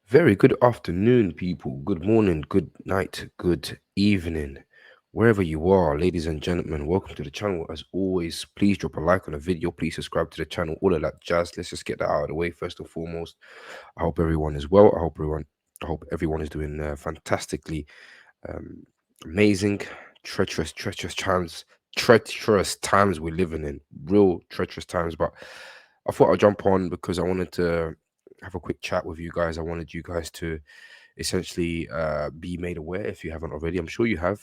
Very good afternoon, people. Good morning, good night, good evening. Wherever you are, ladies and gentlemen, welcome to the channel. As always, please drop a like on the video. Please subscribe to the channel. All of that jazz. Let's just get that out of the way first and foremost. I hope everyone is well. I hope everyone is doing fantastically um, amazing. Treacherous times we're living in. Real treacherous times. But I thought I'd jump on because I wanted to have a quick chat with you guys. I wanted you guys to essentially be made aware if you haven't already. I'm sure you have,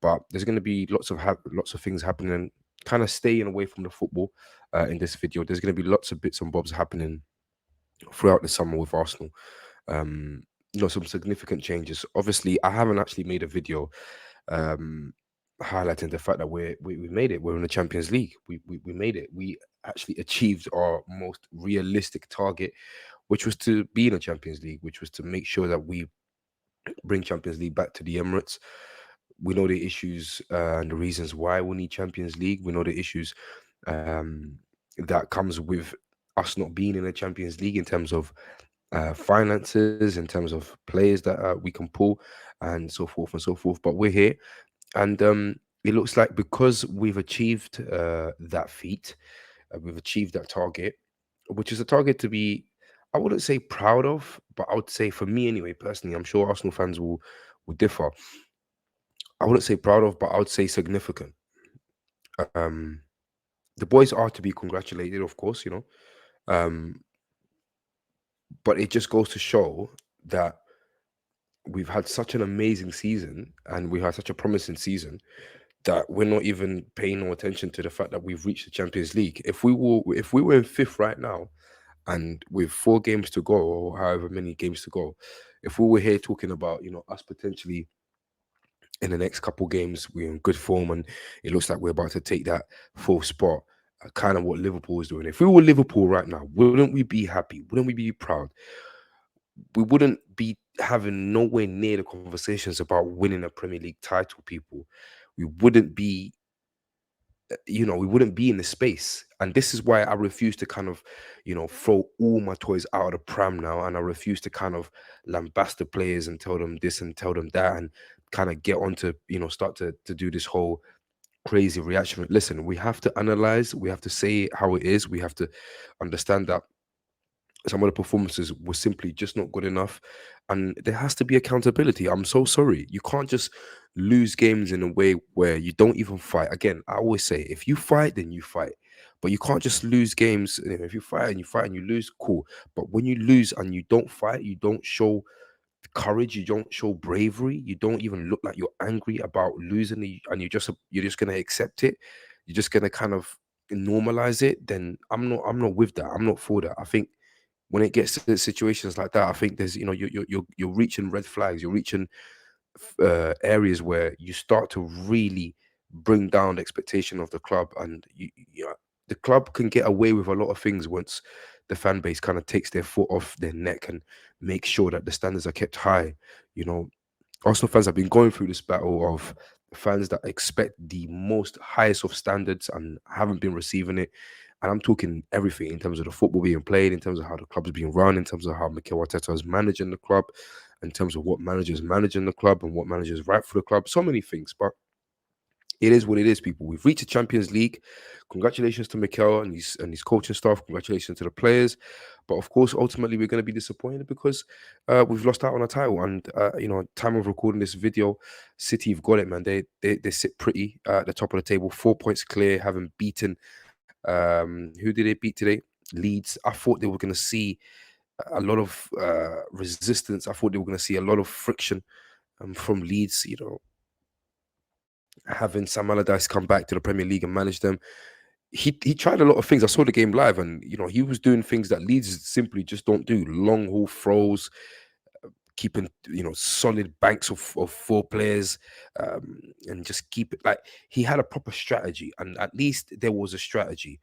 but there's going to be lots of things happening. Kind of staying away from the football in this video. There's going to be lots of bits and bobs happening throughout the summer with Arsenal. Um, some significant changes. Obviously, I haven't actually made a video um, highlighting the fact that we made it. We're in the Champions League. We made it. We actually achieved our most realistic target, which was to be in the Champions League, which was to make sure that we bring Champions League back to the Emirates. We know the issues and the reasons why we need Champions League. We know the issues um, that comes with us not being in the Champions League in terms of finances, in terms of players that we can pull, and so forth and so forth. But we're here, and it looks like because we've achieved that feat, we've achieved that target, which is a target to be, I wouldn't say proud of, but I would say for me anyway, personally, I'm sure Arsenal fans will differ. I wouldn't say proud of, but I would say significant. Um, the boys are to be congratulated, of course, um, but it just goes to show that we've had such an amazing season and we had such a promising season that we're not even paying no attention to the fact that we've reached the Champions League. If we were in fifth right now and with 4 games to go or however many games to go, if we were here talking about us potentially in the next couple games we're in good form and it looks like we're about to take that fourth spot, kind of what Liverpool is doing. If we were Liverpool right now, wouldn't we be happy? Wouldn't we be proud? We wouldn't be having nowhere near the conversations about winning a Premier League title, people. We wouldn't be, we wouldn't be in the space. And this is why I refuse to kind of, throw all my toys out of the pram now. And I refuse to kind of lambast the players and tell them this and tell them that and kind of get on to, start to do this whole crazy reaction. Listen, we have to analyze, we have to say how it is, we have to understand that some of the performances were simply just not good enough. And there has to be accountability. I'm so sorry. You can't just lose games in a way where you don't even fight. Again, I always say if you fight, then you fight. But you can't just lose games. If you fight and you lose, cool. But when you lose and you don't fight, you don't show courage, you don't show bravery, you don't even look like you're angry about losing, and you're just gonna accept it. You're just gonna kind of normalize it. Then I'm not with that. I'm not for that. I think when it gets to situations like that, I think there's you're reaching red flags. You're reaching areas where you start to really bring down the expectation of the club, and the club can get away with a lot of things once the fan base kind of takes their foot off their neck and make sure that the standards are kept high. You know, Arsenal fans have been going through this battle of fans that expect the most highest of standards and haven't been receiving it. And I'm talking everything in terms of the football being played, in terms of how the club is being run, in terms of how Mikel Arteta is managing the club, in terms of what managers managing the club and what managers right for the club. So many things, but it is what it is, people. We've reached the Champions League. Congratulations to Mikel and his coaching staff. Congratulations to the players. But of course, ultimately, we're going to be disappointed because we've lost out on a title. And time of recording this video, City have got it, man. They sit pretty at the top of the table, 4 points clear, having beaten. Who did they beat today? Leeds. I thought they were going to see a lot of resistance. I thought they were going to see a lot of friction from Leeds. Having Sam Allardyce come back to the Premier League and manage them. He tried a lot of things. I saw the game live, and he was doing things that Leeds simply just don't do. Long haul throws, keeping solid banks of 4 players, and just keep it like he had a proper strategy, and at least there was a strategy.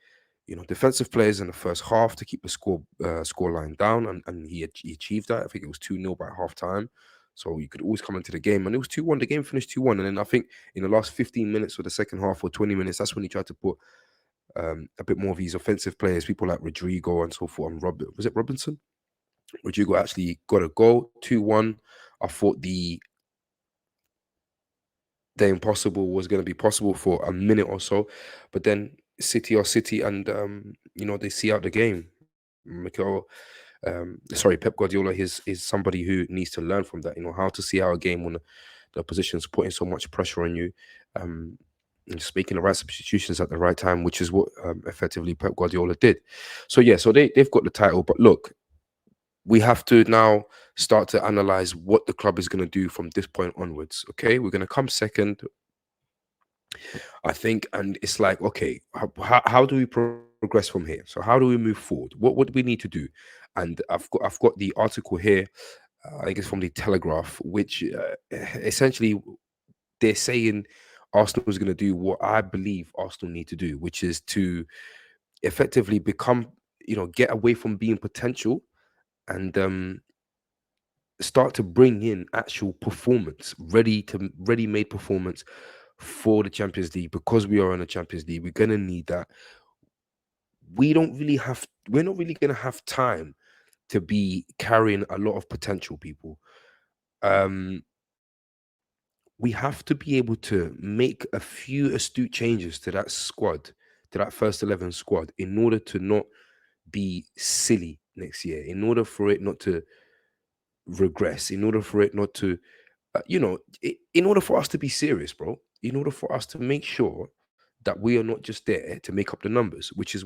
Defensive players in the first half to keep the score line down, and he achieved that. I think it was 2-0 by half time. So you could always come into the game, and it was 2-1. The game finished 2-1, and then I think in the last 15 minutes of the second half or 20 minutes, that's when he tried to put a bit more of these offensive players, people like Rodrigo and so forth, and was it Robinson? Rodrigo actually got a goal, 2-1. I thought the impossible was going to be possible for a minute or so, but then City or City, and they see out the game. Pep Guardiola is somebody who needs to learn from that. How to see out a game when the opposition's putting so much pressure on you. Um, and just making the right substitutions at the right time, which is what effectively Pep Guardiola did. So yeah, so they've got the title, but look, we have to now start to analyze what the club is going to do from this point onwards. Okay, we're going to come second, I think, and it's like, okay, how do we progress from here? So how do we move forward? What do we need to do? And I've got the article here. I think it's from the Telegraph, which essentially they're saying Arsenal is going to do what I believe Arsenal need to do, which is to effectively become, get away from being potential and start to bring in actual performance, ready-made performance for the Champions League, because we are in the Champions League. We're gonna need that. We're not really gonna have time to be carrying a lot of potential people. Um, we have to be able to make a few astute changes to that squad, to that first 11 squad, in order to not be silly next year, in order for it not to regress, in order for it not to in order for us to be serious, bro, in order for us to make sure that we are not just there to make up the numbers, which is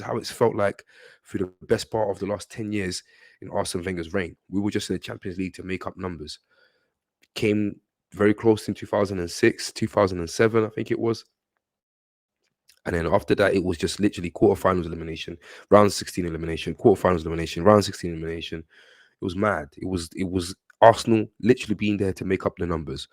how it's felt like for the best part of the last 10 years in Arsene Wenger's reign. We were just in the Champions League to make up numbers. Came very close in 2006, 2007, I think it was. And then after that, it was just literally quarterfinals elimination, round 16 elimination, quarterfinals elimination, round 16 elimination. It was mad. It was Arsenal literally being there to make up the numbers.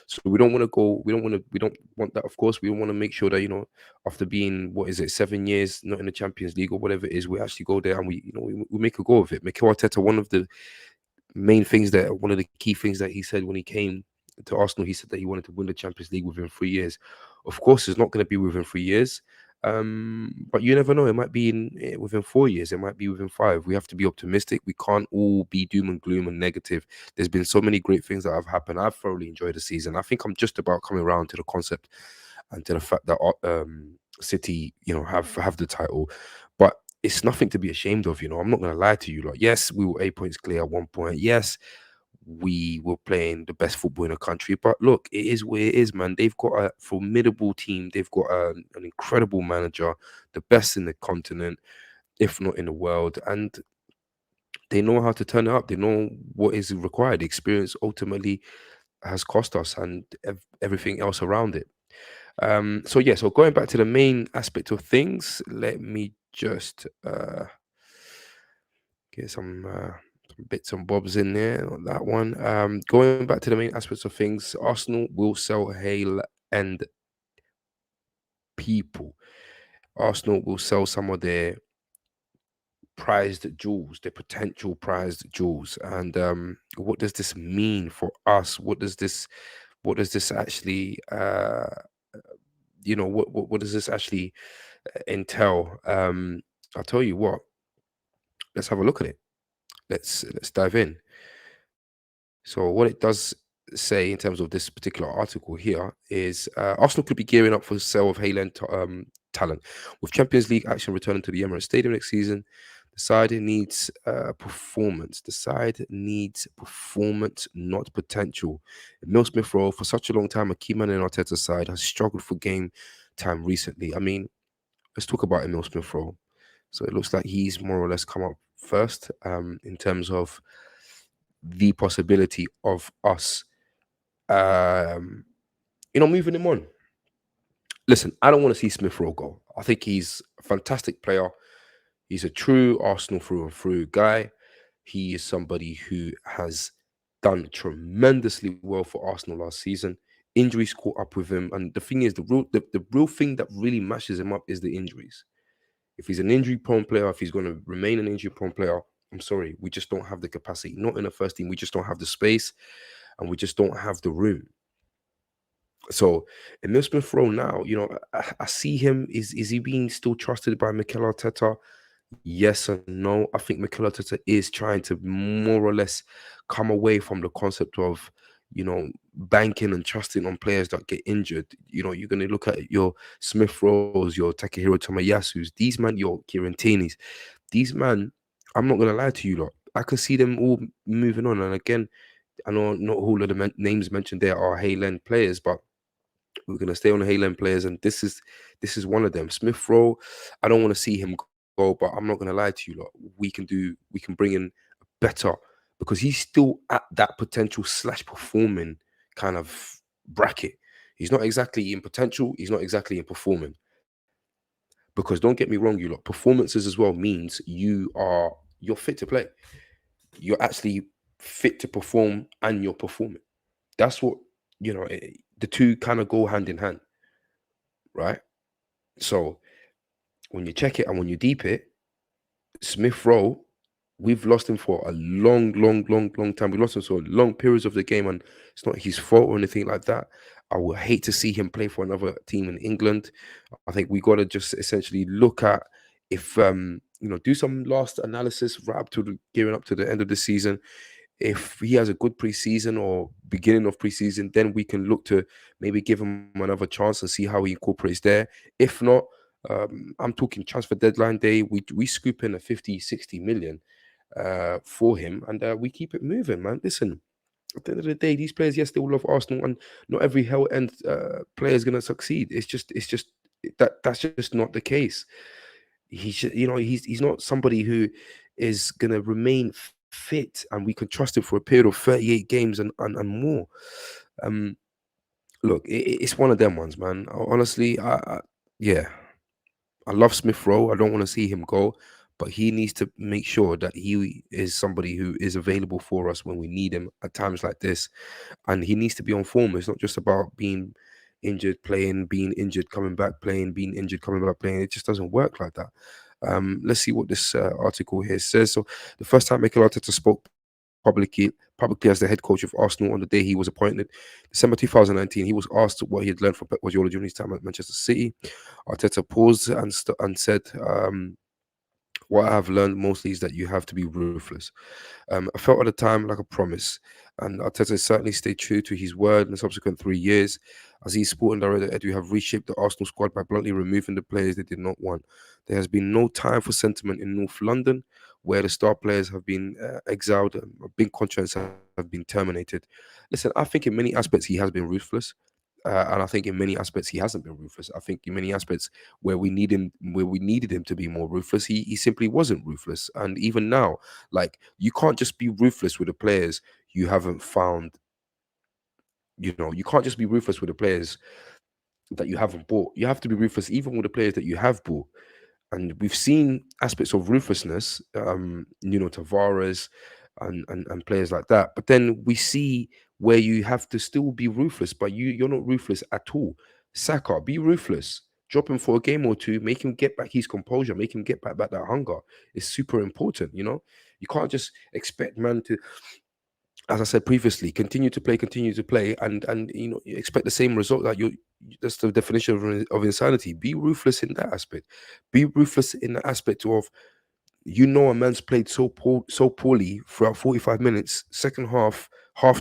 So we don't want to go. We don't want that. Of course, we want to make sure that after being, what is it, 7 years not in the Champions League or whatever it is, we actually go there and we make a go of it. Mikel Arteta, one of the key things that he said when he came to Arsenal, he said that he wanted to win the Champions League within 3 years. Of course, it's not going to be within 3 years. But you never know. It might be within 4 years. It might be within five. We have to be optimistic. We can't all be doom and gloom and negative. There's been so many great things that have happened. I've thoroughly enjoyed the season. I think I'm just about coming around to the concept and to the fact that City, have the title. But it's nothing to be ashamed of. I'm not going to lie to you. Like, yes, we were 8 points clear at one point. Yes, we were playing the best football in the country. But look, it is what it is, man. They've got a formidable team. They've got an incredible manager, the best in the continent, if not in the world. And they know how to turn it up. They know what is required. Experience ultimately has cost us, and everything else around it. So yeah, so going back to the main aspect of things, let me just get some bits and bobs in there on that one. Going back to the main aspects of things, Arsenal will sell Hale and people. Arsenal will sell some of their prized jewels, their potential prized jewels. And what does this mean for us? What does this actually what does this actually entail? I'll tell you what, let's have a look at it. Let's dive in. So what it does say in terms of this particular article here is Arsenal could be gearing up for the sale of Haaland talent. With Champions League action returning to the Emirates Stadium next season, the side needs performance. The side needs performance, not potential. Emil Smith Rowe, for such a long time, a key man in Arteta's side, has struggled for game time recently. I mean, let's talk about Emil Smith Rowe. So it looks like he's more or less come up first in terms of the possibility of us, um, moving him on. Listen, I don't want to see Smith Rowe go. I think he's a fantastic player. He's a true Arsenal through and through guy. He is somebody who has done tremendously well for Arsenal last season. Injuries caught up with him, and the thing is, the real thing that really mashes him up is the injuries. If he's an injury prone player, if he's going to remain an injury prone player, I'm sorry, we just don't have the capacity. Not in the first team, we just don't have the space, and we just don't have the room. So Emil Smith Rowe now, I see him. Is he being still trusted by Mikel Arteta? Yes and no. I think Mikel Arteta is trying to more or less come away from the concept of, banking and trusting on players that get injured. You're going to look at your Smith Rowes, your Takahiro Tomiyasus, these man, your Kieran Tierney's, these man. I'm not going to lie to you, lot. I can see them all moving on. And again, I know not all of the names mentioned there are Hale players, but we're gonna stay on the Hale players, and this is one of them. Smith Rowe, I don't want to see him go, but I'm not gonna lie to you, lot. We can bring in better because he's still at that potential slash performing kind of bracket. He's not exactly in potential, he's not exactly in performing. Because don't get me wrong, you lot, performances as well means you're fit to play. You're actually fit to perform and you're performing. That's what the two kind of go hand in hand, right? So when you check it and when you deep it, Smith Rowe, we've lost him for a long, long, long, long time. We lost him for long periods of the game, and it's not his fault or anything like that. I would hate to see him play for another team in England. I think we got to just essentially look at if do some last analysis right up to gearing up to the end of the season. If he has a good preseason or beginning of preseason, then we can look to maybe give him another chance and see how he incorporates there. If not, I'm talking transfer deadline day. We scoop in a 50, 60 million for him and we keep it moving, man. Listen, at the end of the day, these players, yes, they will love Arsenal, and not every hell end player is gonna succeed. It's just that's just not the case. He's not somebody who is gonna remain fit and we can trust him for a period of 38 games and more. Um, Look, it's one of them ones, man. Honestly, yeah, I love Smith Rowe. I don't want to see him go, but he needs to make sure that he is somebody who is available for us when we need him at times like this. And he needs to be on form. It's not just about being injured, playing, being injured, coming back, playing, being injured, coming back, playing. It just doesn't work like that. Let's see what this article here says. So, the first time Mikel Arteta spoke publicly as the head coach of Arsenal on the day he was appointed, December 2019, he was asked what he had learned from Pep Guardiola during his time at Manchester City. Arteta paused and said, "What I have learned mostly is that you have to be ruthless." I felt at the time like a promise, and Arteta certainly stayed true to his word in the subsequent 3 years. As his sporting director, Edu have reshaped the Arsenal squad by bluntly removing the players they did not want. There has been no time for sentiment in North London, where the star players have been exiled and big contracts have been terminated. Listen, I think in many aspects he has been ruthless. And I think in many aspects he hasn't been ruthless. I think in many aspects where we needed him to be more ruthless, he simply wasn't ruthless. And even now, like you can't just be ruthless with the players you haven't found. You can't just be ruthless with the players that you haven't bought. You have to be ruthless even with the players that you have bought. And we've seen aspects of ruthlessness, Tavares and players like that. But then we see where you have to still be ruthless, but you're not ruthless at all. Saka, be ruthless. Drop him for a game or two, make him get back his composure, make him get back that hunger. It's super important. You can't just expect man to, as I said previously, continue to play, and you expect the same result that you. That's the definition of insanity. Be ruthless in that aspect. Be ruthless in the aspect of a man's played so poorly throughout 45 minutes. Second half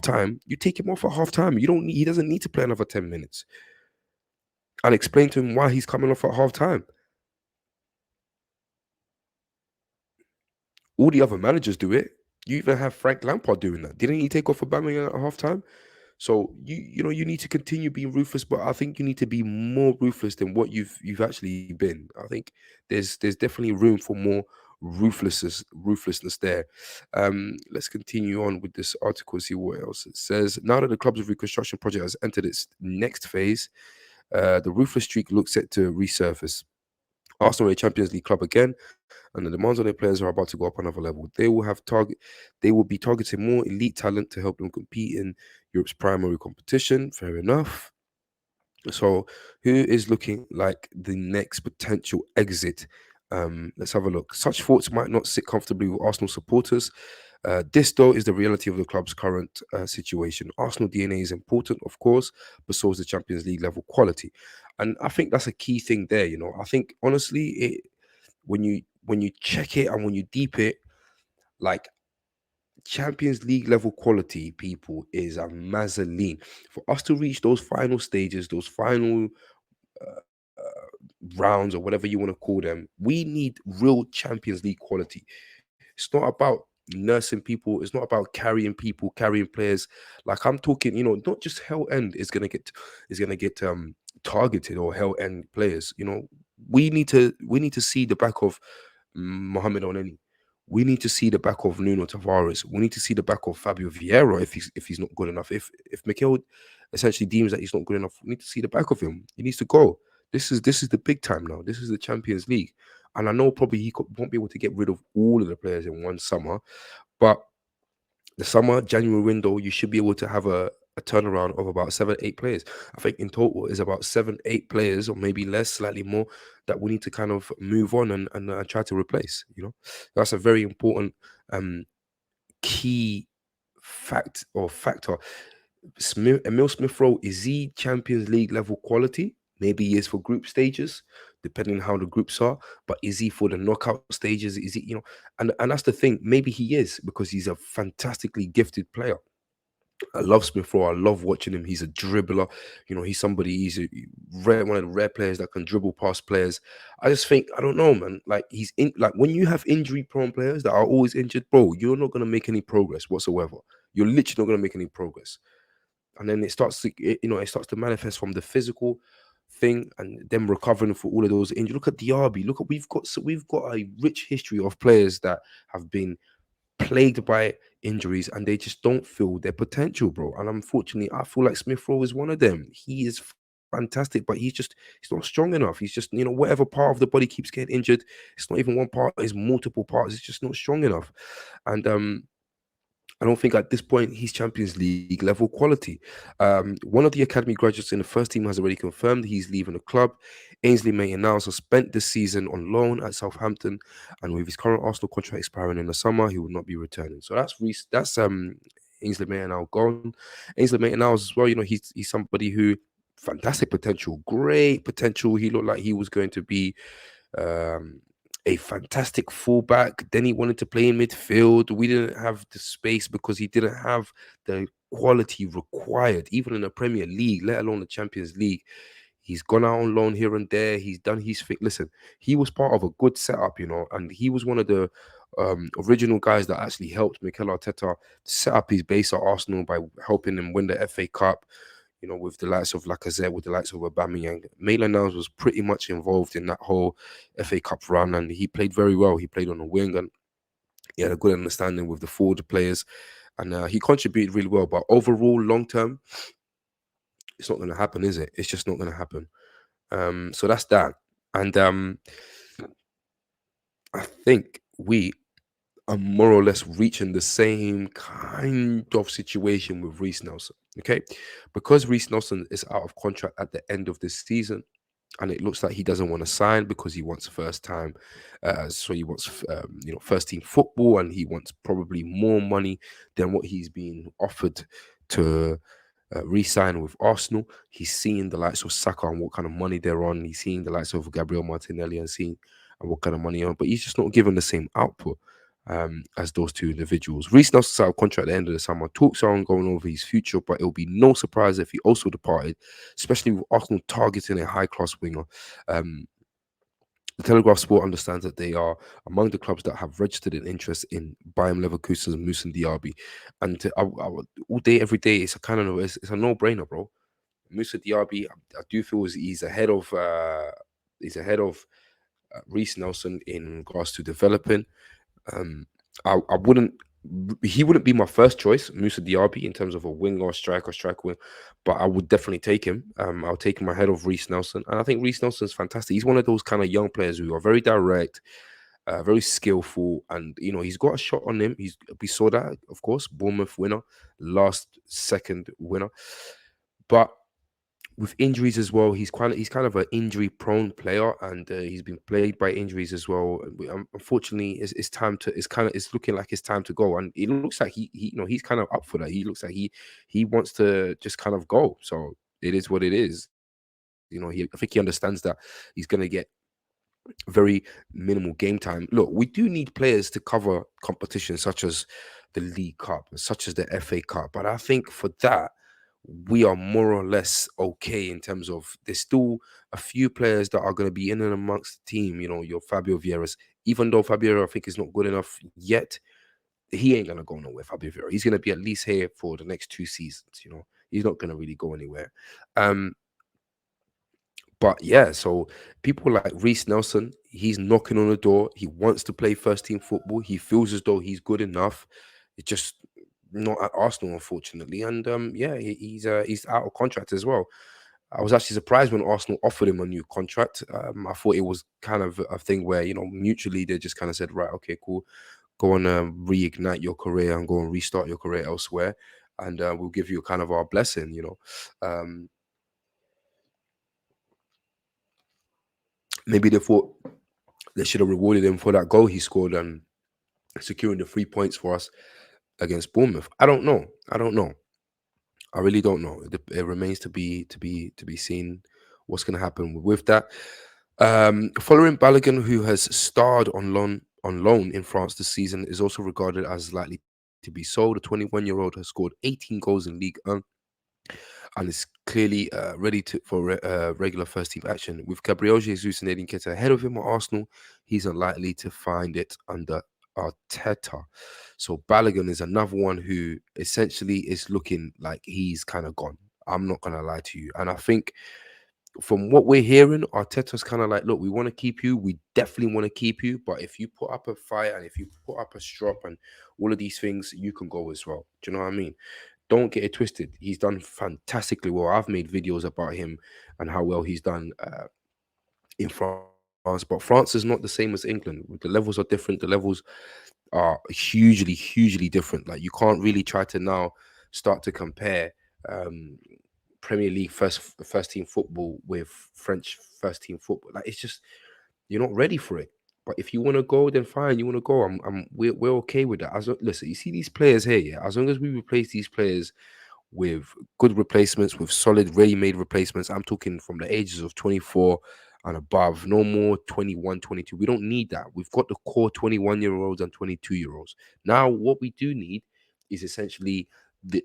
time, you take him off at half time. You don't need, he doesn't need to play another 10 minutes. I'll explain to him why he's coming off at half time. All the other managers do it. You even have Frank Lampard doing that. Didn't he take off Aubameyang at half time? So you need to continue being ruthless, but I think you need to be more ruthless than what you've actually been. I think there's definitely room for more ruthlessness there. Let's continue on with this article, see what else it says. Now that the club's reconstruction project has entered its next phase, the ruthless streak looks set to resurface. Arsenal are a Champions League club again, and the demands on their players are about to go up another level. They will be targeting more elite talent to help them compete in Europe's primary competition. Fair enough. So, who is looking like the next potential exit? Let's have a look. Such thoughts might not sit comfortably with Arsenal supporters. This, though, is the reality of the club's current situation. Arsenal DNA is important, of course, but so is the Champions League level quality. And I think that's a key thing there. I think, honestly, when when you check it and when you deep it, like Champions League level quality, people, is a mazzoline. For us to reach those final stages, those final rounds, or whatever you want to call them, we need real Champions League quality. It's not about nursing people. It's not about carrying people, carrying players. Like I'm talking, not just Hell End is gonna get targeted, or Hell End players. We need to see the back of Mohamed Oneni. We need to see the back of Nuno Tavares. We need to see the back of Fabio Vieira if he's not good enough. If Mikel essentially deems that he's not good enough, we need to see the back of him. He needs to go. This is the big time now. This is the Champions League, and I know probably won't be able to get rid of all of the players in one summer, but the summer January window, you should be able to have a turnaround of about 7, 8 players. I think in total is about 7, 8 players, or maybe less, slightly more, that we need to kind of move on and try to replace. That's a very important um key factor. Emil Smith Rowe, is he Champions League level quality? Maybe he is for group stages, depending on how the groups are. But is he for the knockout stages? Is he, and that's the thing. Maybe he is, because he's a fantastically gifted player. I love Smith Rowe. I love watching him. He's a dribbler. One of the rare players that can dribble past players. I just think, I don't know, man. Like like when you have injury prone players that are always injured, bro, you're not gonna make any progress whatsoever. You're literally not gonna make any progress. And then it starts to manifest from the physical thing, and them recovering for all of those injuries. Look at Diaby. Look at we've got a rich history of players that have been plagued by injuries, and they just don't feel their potential, bro. And unfortunately, I feel like Smith Rowe is one of them. He is fantastic, but he's not strong enough. He's just, whatever part of the body keeps getting injured, it's not even one part, it's multiple parts. It's just not strong enough. And I don't think at this point he's Champions League level quality. One of the academy graduates in the first team has already confirmed he's leaving the club. Ainsley Maitland-Niles spent this season on loan at Southampton, and with his current Arsenal contract expiring in the summer, he will not be returning. So that's Ainsley Maitland-Niles gone. Ainsley Maitland-Niles as well. He's somebody who fantastic potential, great potential. He looked like he was going to be um, a fantastic fullback. Then he wanted to play in midfield. We didn't have the space because he didn't have the quality required, even in the Premier League, let alone the Champions League. He's gone out on loan here and there. He's done his thing. Listen, he was part of a good setup, and he was one of the original guys that actually helped Mikel Arteta set up his base at Arsenal by helping him win the FA Cup, with the likes of Lacazette, with the likes of Aubameyang. Maitland-Niles was pretty much involved in that whole FA Cup run, and he played very well. He played on the wing, and he had a good understanding with the forward players, and he contributed really well. But overall, long term, it's not going to happen, is it? It's just not going to happen. So that's that. And I think we are more or less reaching the same kind of situation with Reece Nelson. Okay, because Reece Nelson is out of contract at the end of this season, and it looks like he doesn't want to sign because he wants first time, so he wants first team football, and he wants probably more money than what he's being offered to re-sign with Arsenal. He's seeing the likes of Saka and what kind of money they're on. He's seeing the likes of Gabriel Martinelli and seeing what kind of money on, but he's just not given the same output as those two individuals. Reece Nelson's out of contract at the end of the summer. Talks are ongoing over his future, but it'll be no surprise if he also departed, especially with Arsenal targeting a high-class winger. Um, the Telegraph Sport understands that they are among the clubs that have registered an interest in Bayern Leverkusen's Moussa Diaby, and all day, every day, it's a no-brainer, bro. Moussa Diaby, I do feel he's ahead of Reece Nelson in regards to developing. Um, I wouldn't. He wouldn't be my first choice, Moussa Diaby, in terms of a wing or striker wing, but I would definitely take him. I'll take him ahead of Reece Nelson, and I think Reece Nelson's fantastic. He's one of those kind of young players who are very direct, very skillful, and he's got a shot on him. We saw that, of course, Bournemouth winner, last second winner, but with injuries as well, he's kind of an injury prone player, and he's been plagued by injuries as well. Unfortunately, it's looking like it's time to go, and it looks like he's kind of up for that. He looks like he wants to just kind of go. So it is what it is. I think he understands that he's gonna get very minimal game time. Look, we do need players to cover competitions such as the League Cup, such as the FA Cup. But I think for that, we are more or less okay in terms of there's still a few players that are going to be in and amongst the team. Your Fabio Vieira's, even though Fabio I think is not good enough yet, he ain't gonna go nowhere. Fabio Vieira, he's gonna be at least here for the next 2 seasons. He's not gonna really go anywhere. Um, but yeah, so people like Reece Nelson, he's knocking on the door. He wants to play first team football. He feels as though he's good enough. It's just not at Arsenal, unfortunately. And yeah, he's out of contract as well. I was actually surprised when Arsenal offered him a new contract. I thought it was kind of a thing where mutually they just kind of said, right, okay, cool, go and reignite your career and go and restart your career elsewhere, and we'll give you kind of our blessing. Maybe they thought they should have rewarded him for that goal he scored and securing the 3 points for us against Bournemouth. I don't know. I don't know. I really don't know. It remains to be seen what's going to happen with that. Following Balogun, who has starred on loan in France this season, is also regarded as likely to be sold. The 21-year-old has scored 18 goals in League 1 and is clearly ready for regular first team action. With Gabriel Jesus and Edin Keita ahead of him at Arsenal, he's unlikely to find it under Arteta. So Balogun is another one who essentially is looking like he's kind of gone. I'm not gonna lie to you, and I think from what we're hearing, Arteta's kind of like, look, we want to keep you. We definitely want to keep you. But if you put up a fight and if you put up a strop and all of these things, you can go as well. Do you know what I mean? Don't get it twisted. He's done fantastically well. I've made videos about him and how well he's done in France. But France is not the same as England. The levels are different. The levels are hugely different. Like you can't really try to now start to compare um, Premier League first team football with French first team football. Like it's just you're not ready for it. But if you want to go, then fine. You want to go. We're okay with that. Listen, you see these players here, yeah. As long as we replace these players with good replacements, with solid ready-made replacements. I'm talking from the ages of 24 and above, no more 21, 22. We don't need that. We've got the core 21-year-olds and 22-year-olds. Now, what we do need is essentially the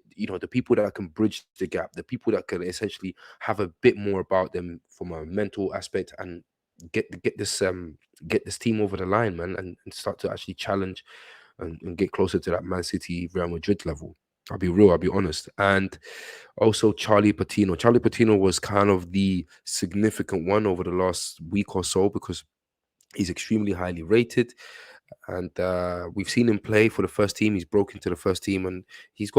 people that can bridge the gap, the people that can essentially have a bit more about them from a mental aspect and get this team over the line, man, and start to actually challenge and get closer to that Man City, Real Madrid level. I'll be real, I'll be honest. And also Charlie Patino. Charlie Patino was kind of the significant one over the last week or so because he's extremely highly rated. And we've seen him play for the first team. He's broken to the first team and he's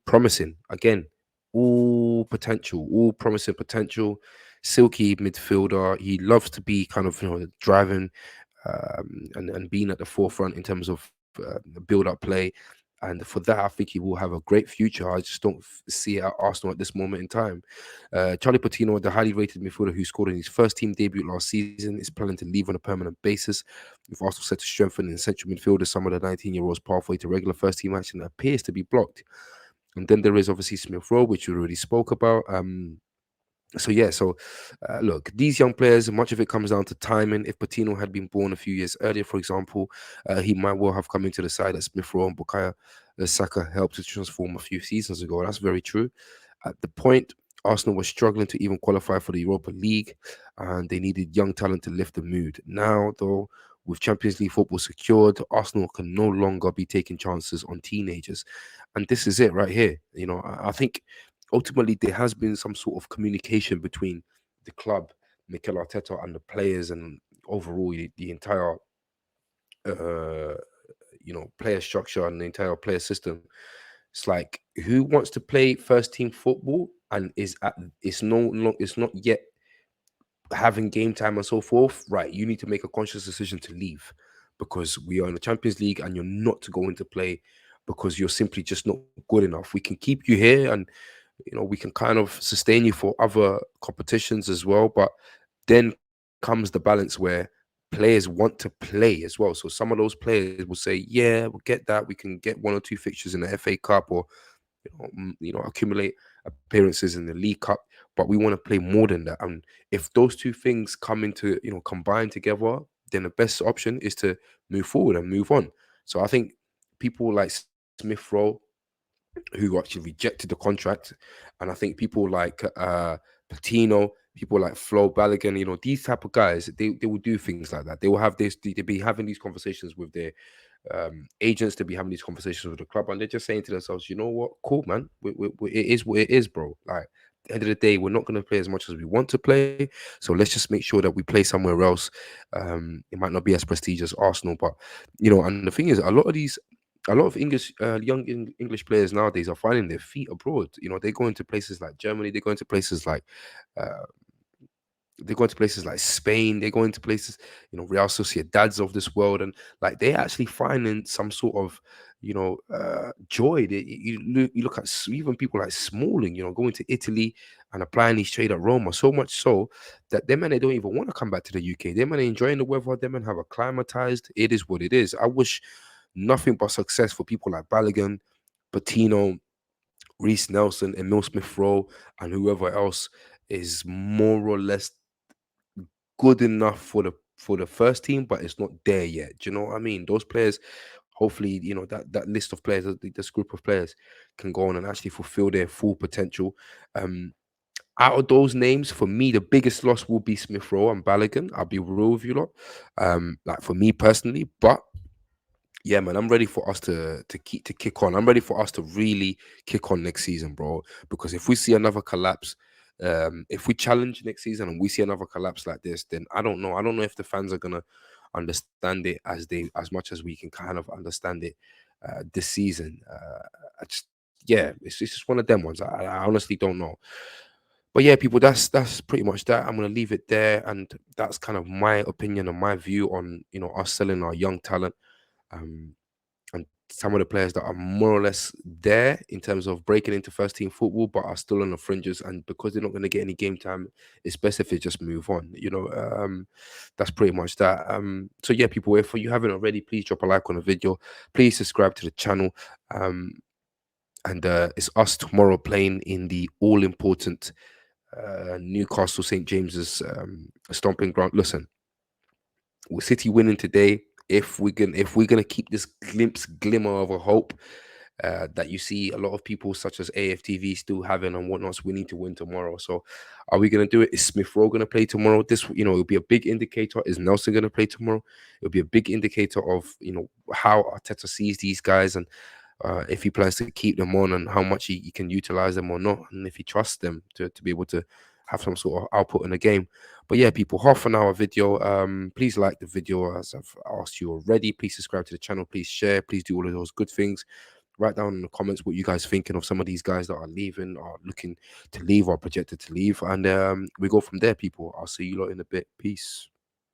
promising. Again, all potential, all promising potential. Silky midfielder. He loves to be kind of driving and being at the forefront in terms of build up play. And for that, I think he will have a great future. I just don't see it at Arsenal at this moment in time. Charlie Patino, the highly rated midfielder who scored in his first team debut last season, is planning to leave on a permanent basis. With Arsenal set to strengthen in central midfield, some of the 19-year-old's pathway to regular first team action appears to be blocked. And then there is obviously Smith Rowe, which we already spoke about. So look, these young players, much of it comes down to timing. If Patino had been born a few years earlier, for example, he might well have come into the side that Smith Rowe and Bukayo Saka helped to transform a few seasons ago. That's very true. At the point, Arsenal was struggling to even qualify for the Europa League, and they needed young talent to lift the mood. Now, though, with Champions League football secured, Arsenal can no longer be taking chances on teenagers, and this is it right here. I think ultimately there has been some sort of communication between the club, Mikel Arteta, and the players, and overall the entire uh, player structure and the entire player system. It's like who wants to play first team football and is at it's not yet having game time and so forth, right? You need to make a conscious decision to leave because we are in the Champions League and you're not to go into play because you're simply just not good enough. We can keep you here and we can kind of sustain you for other competitions as well, but then comes the balance where players want to play as well. So some of those players will say, "Yeah, we'll get that. We can get one or two fixtures in the FA Cup or accumulate appearances in the League Cup." but we want to play more than that. And if those two things come into, combine together, then the best option is to move forward and move on. So I think people like Smith Rowe, who actually rejected the contract, and I think people like Patino, people like Flo Balogun, these type of guys, they will do things like that. They will have this, they be having these conversations with their agents, to be having these conversations with the club, and they're just saying to themselves, you know what, cool, man, it is what it is, bro. Like, at the end of the day, we're not going to play as much as we want to play, so let's just make sure that we play somewhere else. It might not be as prestigious as Arsenal, but and the thing is, a lot of English, young English players nowadays are finding their feet abroad. They go into places like Germany, they go into places like uh, they go into places like Spain, they go into places, Real Sociedad's of this world, and like they're actually finding some sort of, joy. You look at even people like Smalling, going to Italy and applying his trade at Roma, so much so that them men, they don't even want to come back to the UK. Them men are enjoying the weather, them men have acclimatized. It is what it is. I wish nothing but success for people like Balogun, Patino, Reece Nelson, Emil Smith Rowe, and whoever else is more or less good enough for the first team, but it's not there yet. Do you know what I mean? Those players, hopefully, that list of players, this group of players, can go on and actually fulfill their full potential. Um, Out of those names, for me, the biggest loss will be Smith Rowe and Balogun. I'll be real with you lot. Like for me personally, but yeah, man, I'm ready for us to kick on. I'm ready for us to really kick on next season, bro. Because if we see another collapse, if we challenge next season and we see another collapse like this, then I don't know. I don't know if the fans are gonna understand it as much as we can kind of understand it this season. I just Yeah, it's just one of them ones. I honestly don't know. But yeah, people, that's pretty much that. I'm gonna leave it there, and that's kind of my opinion and my view on us selling our young talent. Um, and some of the players that are more or less there in terms of breaking into first team football, but are still on the fringes. And because they're not going to get any game time, it's best if they just move on. That's pretty much that. So yeah, people, if you haven't already, please drop a like on the video. Please subscribe to the channel. Um, and It's us tomorrow playing in the all important Newcastle St James's stomping ground. Listen, with City winning today, if we're gonna keep this glimmer of a hope that you see a lot of people such as AFTV still having and whatnot, so we need to win tomorrow. So, are we gonna do it? Is Smith Rowe gonna play tomorrow? This, it'll be a big indicator. Is Nelson gonna play tomorrow? It'll be a big indicator of how Arteta sees these guys, and if he plans to keep them on, and how much he can utilize them or not, and if he trusts them to be able to have some sort of output in the game. But yeah, people, half an hour video. Please like the video as I've asked you already. Please subscribe to the channel. Please share. Please do all of those good things. Write down in the comments what you guys thinking of some of these guys that are leaving, or looking to leave, or projected to leave, and we go from there. People, I'll see you lot in a bit. Peace.